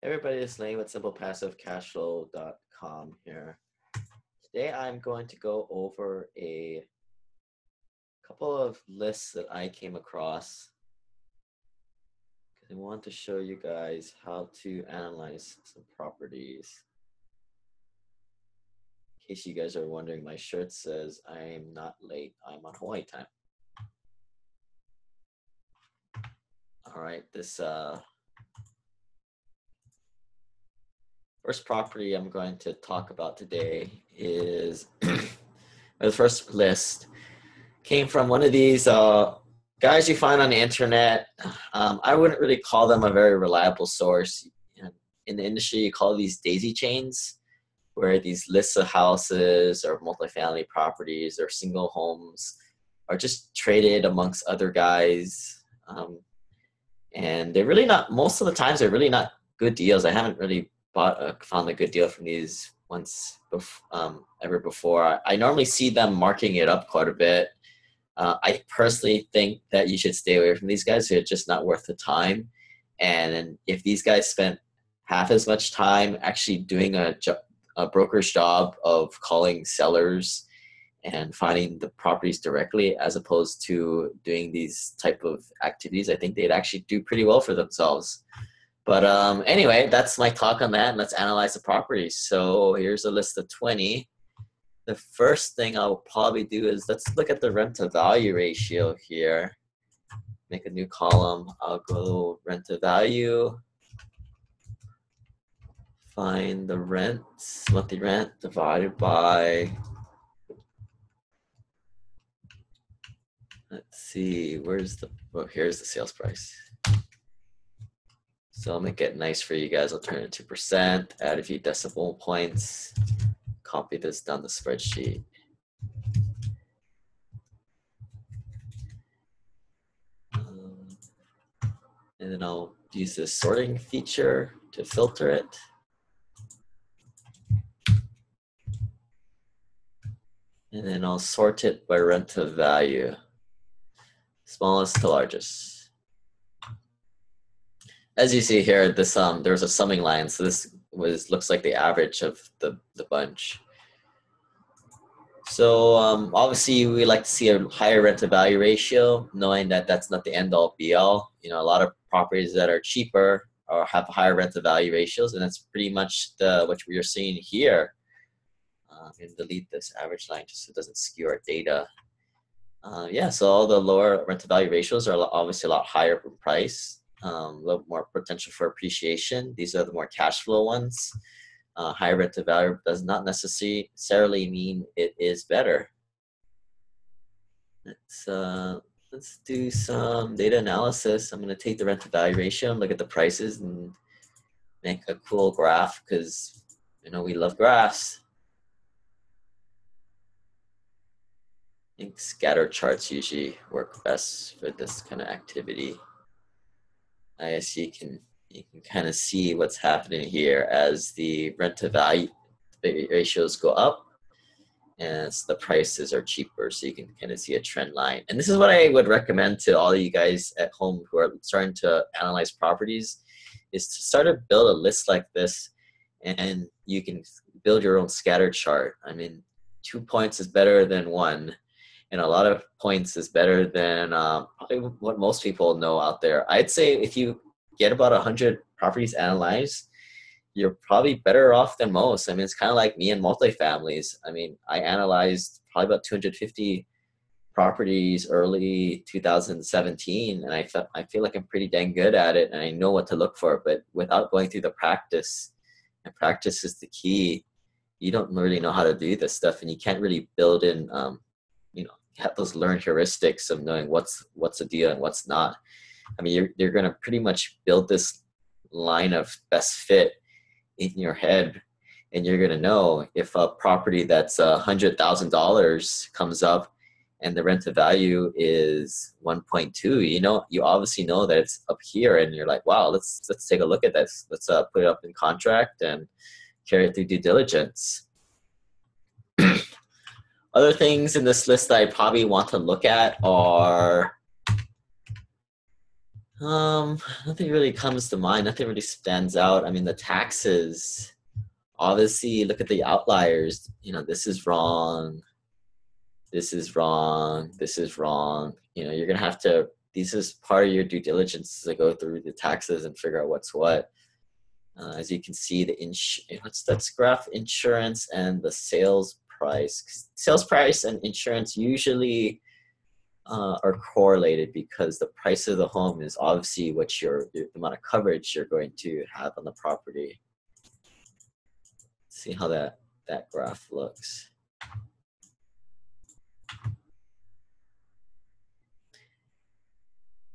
Everybody, it's Lane with simplepassivecashflow.com here. Today I'm going to go over a couple of lists that I came across. I want to show you guys how to analyze some properties. In case you guys are wondering, my shirt says I'm not late, I'm on Hawaii time. All right, this first property I'm going to talk about today is the first list came from one of these guys you find on the internet. I wouldn't really call them a very reliable source. In the industry, you call these daisy chains, where these lists of houses or multifamily properties or single homes are just traded amongst other guys. And they're really not, most of the times, they're really not good deals. I haven't really found a good deal from these once ever before. I normally see them marking it up quite a bit. I personally think that you should stay away from these guys. They're just not worth the time. And if these guys spent half as much time actually doing a broker's job of calling sellers and finding the properties directly, as opposed to doing these type of activities, I think they'd actually do pretty well for themselves. But anyway, that's my talk on that, and let's analyze the properties. So here's a list of 20. The first thing I'll probably do is let's look at the rent to value ratio here. Make a new column. I'll go rent to value. Find the rent, monthly rent divided by, let's see, here's the sales price. So I'll make it nice for you guys. I'll turn it to percent, add a few decimal points, copy this down the spreadsheet. And then I'll use this sorting feature to filter it. And then I'll sort it by rent to value, smallest to largest. As you see here, this there's a summing line, so this looks like the average of the bunch. So obviously we like to see a higher rent to value ratio, knowing that that's not the end all be all. You know, a lot of properties that are cheaper or have higher rent to value ratios, and that's pretty much what we're seeing here. And delete this average line just so it doesn't skew our data. Yeah, so all the lower rent to value ratios are obviously a lot higher in price. A little more potential for appreciation. These are the more cash flow ones. Higher rent to value does not necessarily mean it is better. Let's do some data analysis. I'm going to take the rent to value ratio and look at the prices and make a cool graph, because you know we love graphs. I think scatter charts usually work best for this kind of activity. I guess you can kind of see what's happening here as the rent to value ratios go up and the prices are cheaper, so you can kind of see a trend line. And this is what I would recommend to all of you guys at home who are starting to analyze properties, is to start to build a list like this, and you can build your own scatter chart. I mean, 2 points is better than 1. And a lot of points is better than probably what most people know out there. I'd say if you get about 100 properties analyzed, you're probably better off than most. I mean, it's kind of like me and multifamilies. I mean, I analyzed probably about 250 properties early 2017, and I feel like I'm pretty dang good at it, and I know what to look for. But without going through the practice, and practice is the key, you don't really know how to do this stuff, and you can't really build in have those learned heuristics of knowing what's a deal and what's not. I mean, you're going to pretty much build this line of best fit in your head, and you're going to know if a property that's $100,000 comes up and the rent to value is 1.2. You obviously know that it's up here, and you're like, wow, let's take a look at this. Let's put it up in contract and carry it through due diligence. Other things in this list that I probably want to look at are Nothing really comes to mind. Nothing really stands out. I mean, the taxes, obviously, look at the outliers. You know, this is wrong. This is wrong. This is wrong. You know, you're gonna have to. This is part of your due diligence to go through the taxes and figure out what's what. As you can see, what's that graph? Insurance and the sales price. Sales price and insurance usually are correlated because the price of the home is obviously what the amount of coverage you're going to have on the property. See how that graph looks.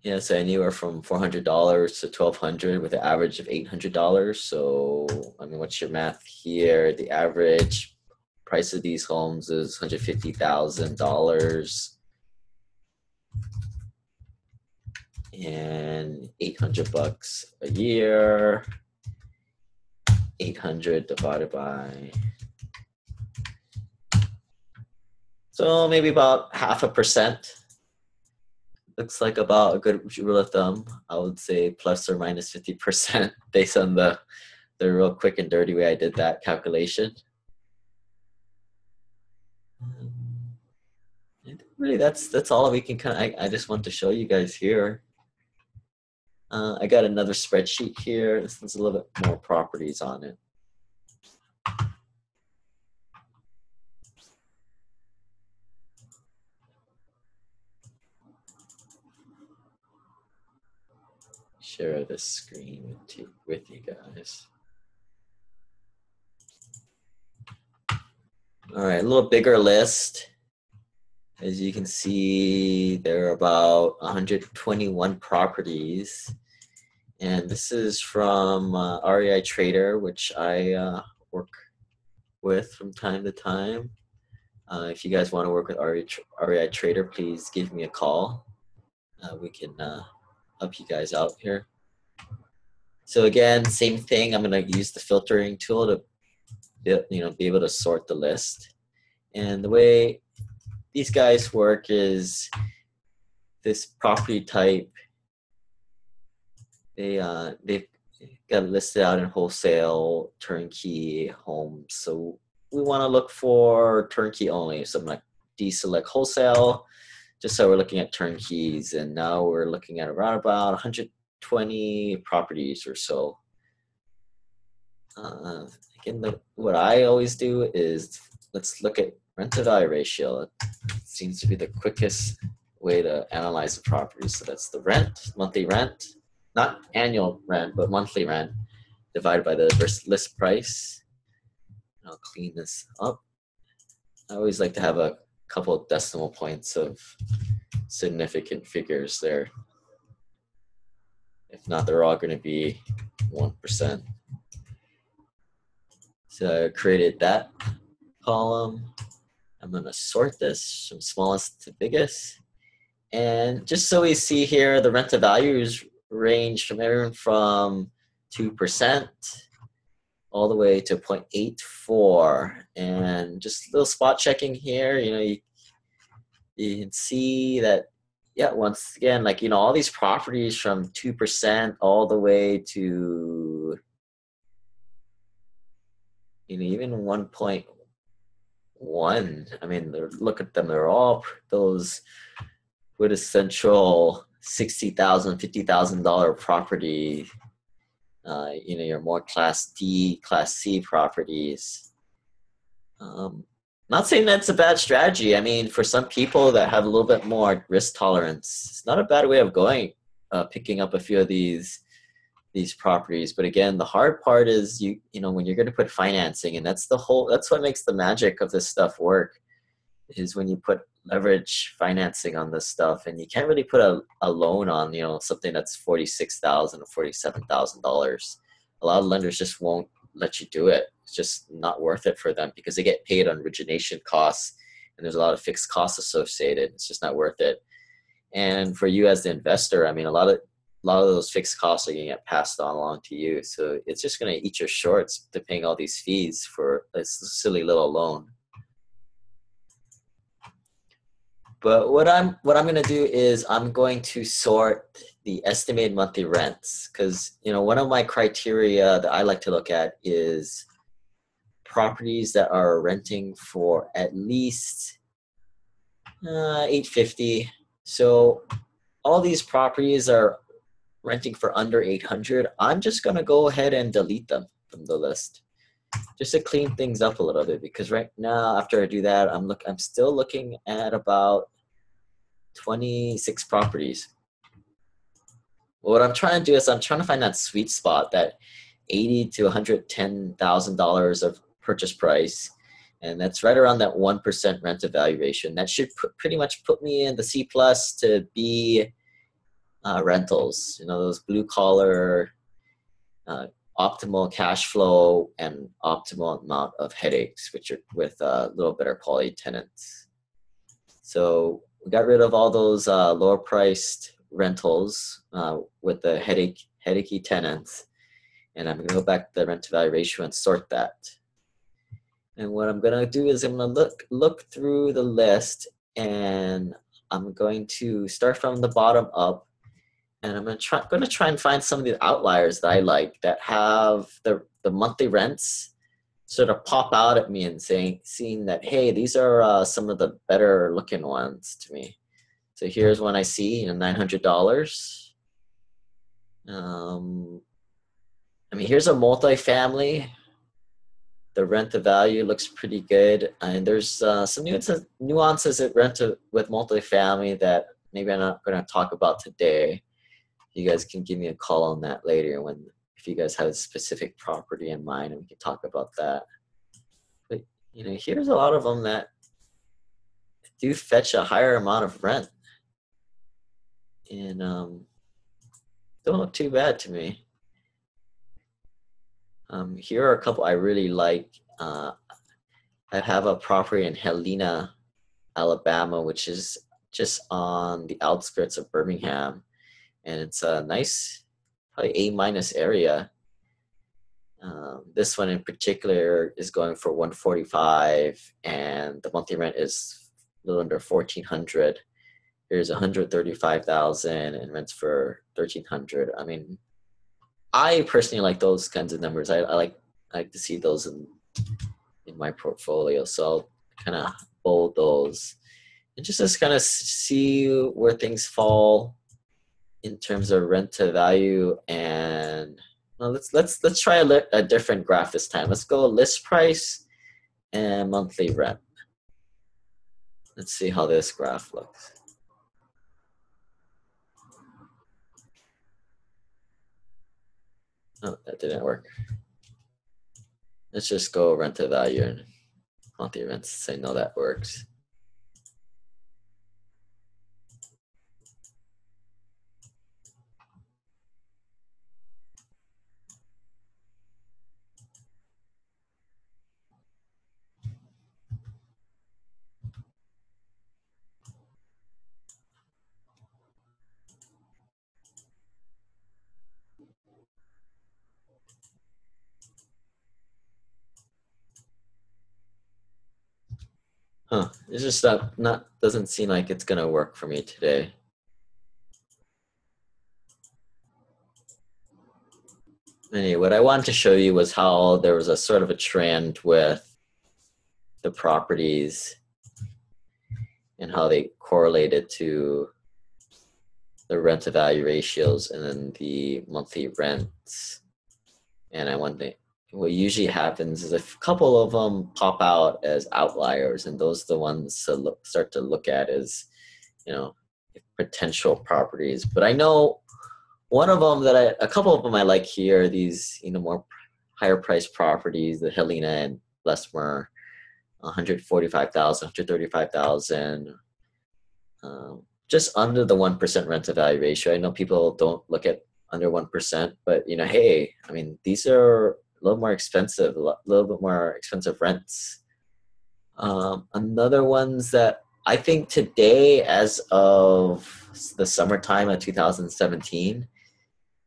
Yeah, so anywhere from $400 to $1,200 with an average of $800. So, I mean, what's your math here? The average price of these homes is $150,000 and $800 a year. 800 divided by, so maybe about 0.5%. Looks like about a good rule of thumb. I would say plus or minus 50% based on the real quick and dirty way I did that calculation. Really, that's all we can I just want to show you guys here. I got another spreadsheet here. This has a little bit more properties on it. Share this screen with you guys. All right, a little bigger list. As you can see, there are about 121 properties. And this is from REI Trader, which I work with from time to time. If you guys want to work with REI Trader, please give me a call. We can help you guys out here. So again, same thing. I'm going to use the filtering tool to be able to sort the list. And the way these guys work is this property type. They've got listed out in wholesale, turnkey, homes. So we want to look for turnkey only. So I'm going to deselect wholesale, just so we're looking at turnkeys. And now we're looking at around about 120 properties or so. Again, what I always do is let's look at rent to value ratio. It seems to be the quickest way to analyze the property. So that's the rent, monthly rent, not annual rent, but monthly rent divided by the list price. I'll clean this up. I always like to have a couple of decimal points of significant figures there. If not, they're all going to be 1%. So I created that column. I'm going to sort this from smallest to biggest. And just so we see here, the rent to values range from everything from 2% all the way to 0.84. And just a little spot checking here, you can see that, yeah, once again, all these properties from 2% all the way to, even 1.1. I mean, look at them. They're all those quintessential $60,000, $50,000 property. Your more Class D, Class C properties. Not saying that's a bad strategy. I mean, for some people that have a little bit more risk tolerance, it's not a bad way of going, picking up a few of these properties. But again, the hard part is when you're going to put financing, and that's what makes the magic of this stuff work, is when you put leverage financing on this stuff, and you can't really put a loan on something that's $46,000 or $47,000. A lot of lenders just won't let you do it. It's just not worth it for them because they get paid on origination costs, and there's a lot of fixed costs associated. It's just not worth it. And for you as the investor, I mean, a lot of those fixed costs are going to get passed on along to you. So it's just going to eat your shorts to paying all these fees for a silly little loan. But what I'm gonna do is I'm going to sort the estimated monthly rents, because one of my criteria that I like to look at is properties that are renting for at least 850. So all these properties are renting for under 800. I'm just gonna go ahead and delete them from the list, just to clean things up a little bit, because right now after I do that, I'm still looking at about 26 properties. What I'm trying to do is I'm trying to find that sweet spot, that $80,000 to $110,000 of purchase price, and that's right around that 1% rent to value ratio. And that should pretty much put me in the C plus to B rentals. Those blue collar, optimal cash flow and optimal amount of headaches, which are with little better quality tenants. So we got rid of all those lower priced rentals with the headachy tenants, and I'm gonna go back to the rent to value ratio and sort that. And what I'm gonna do is I'm gonna look through the list, and I'm going to start from the bottom up, and I'm gonna try and find some of the outliers that I like, that have the monthly rents sort of pop out at me and seeing that, hey, these are some of the better looking ones to me. So here's one I see, $900. Here's a multifamily. The rent to value looks pretty good, and there's some nuances at with multifamily that maybe I'm not going to talk about today. You guys can give me a call on that later if you guys have a specific property in mind, and we can talk about that. But here's a lot of them that do fetch a higher amount of rent, and don't look too bad to me. Here are a couple I really like. I have a property in Helena, Alabama, which is just on the outskirts of Birmingham, and it's a nice, probably A- area. This one in particular is going for $145, and the monthly rent is a little under $1,400. Here's $135,000 and rents for $1,300. I personally like those kinds of numbers. I like to see those in my portfolio, so I'll kind of bold those and just kind of see where things fall in terms of rent to value. And let's try a different graph this time. Let's go list price and monthly rent. Let's see how this graph looks. Oh, that didn't work. Let's just go rent to value and monthly rents. Say no, that works. It's just doesn't seem like it's gonna work for me today. Anyway, what I wanted to show you was how there was a sort of a trend with the properties and how they correlated to the rent to value ratios and then the monthly rents. And I wonder, what usually happens is a couple of them pop out as outliers, and those are the ones to start to look at as potential properties. But I know one of them a couple of them I like here, these more higher priced properties, the Helena and Bessemer, 145,000, 135,000, just under the 1% rent to value ratio. I know people don't look at under 1%, but hey, these are a little more expensive, a little bit more expensive rents. Another ones that I think today, as of the summertime of 2017,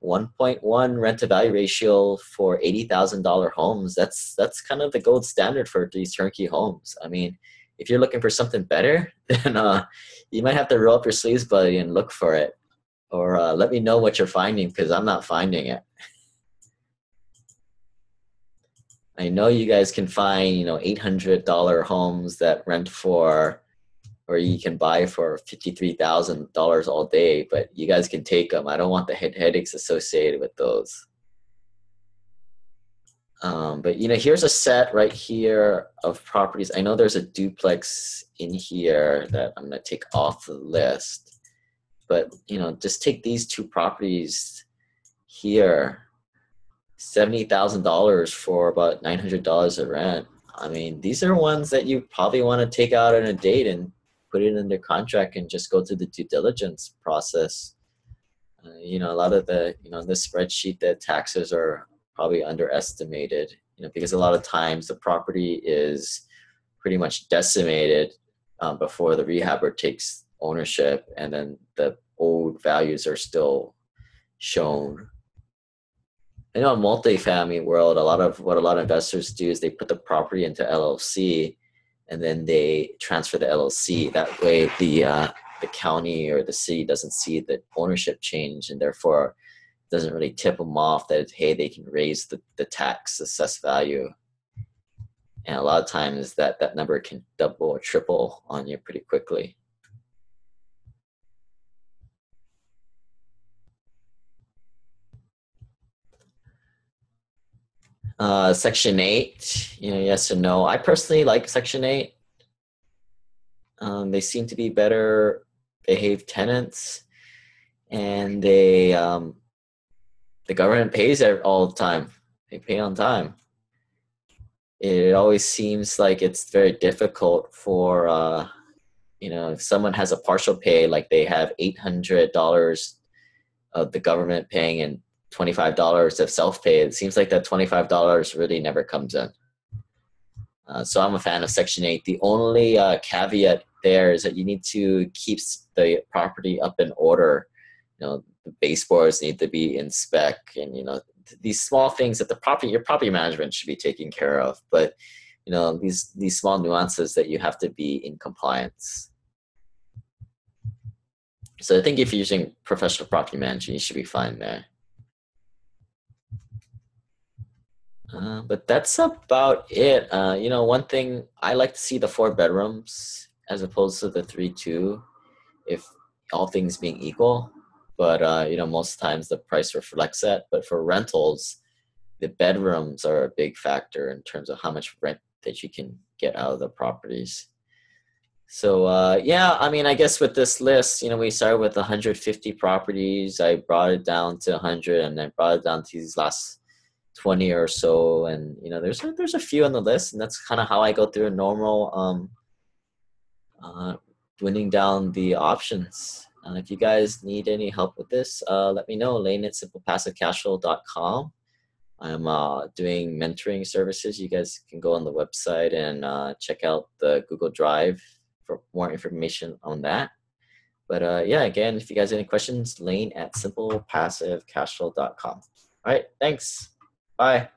1.1 rent to value ratio for $80,000 homes. That's kind of the gold standard for these turnkey homes. if you're looking for something better, then you might have to roll up your sleeves, buddy, and look for it. Or let me know what you're finding, because I'm not finding it. I know you guys can find, $800 homes that rent for, or you can buy for $53,000 all day, but you guys can take them. I don't want the headaches associated with those. But here's a set right here of properties. I know there's a duplex in here that I'm gonna take off the list, but just take these two properties here. $70,000 for about $900 of rent. I mean, these are ones that you probably want to take out on a date and put it in their contract and just go through the due diligence process. A lot of the spreadsheet, the taxes are probably underestimated. Because a lot of times the property is pretty much decimated before the rehabber takes ownership, and then the old values are still shown. I know in multifamily world, what a lot of investors do is they put the property into LLC, and then they transfer the LLC. That way, the county or the city doesn't see the ownership change, and therefore doesn't really tip them off that, hey, they can raise the tax assessed value. And a lot of times that number can double or triple on you pretty quickly. Section 8, yes and no. I personally like Section 8. They seem to be better behaved tenants, and the government pays all the time. They pay on time. It always seems like it's very difficult for, if someone has a partial pay, like they have $800 of the government paying and $25 of self-pay, it seems like that $25 really never comes in. So I'm a fan of Section 8. The only caveat there is that you need to keep the property up in order. The baseboards need to be in spec, and these small things that your property management should be taking care of. But these small nuances that you have to be in compliance. So I think if you're using professional property management, you should be fine there. But that's about it. One thing, I like to see the 4 bedrooms as opposed to the 3-2, if all things being equal. But most times the price reflects that. But for rentals, the bedrooms are a big factor in terms of how much rent that you can get out of the properties. So I guess with this list, we started with 150 properties. I brought it down to 100, and then brought it down to these last 20 or so. And there's a few on the list, and that's kind of how I go through a normal dwindling down the options. If you guys need any help with this, let me know. Lane at simplepassivecashflow.com. I'm doing mentoring services. You guys can go on the website and check out the Google Drive for more information on that. But again, if you guys have any questions, Lane at simplepassivecashflow.com. All right, thanks. Bye.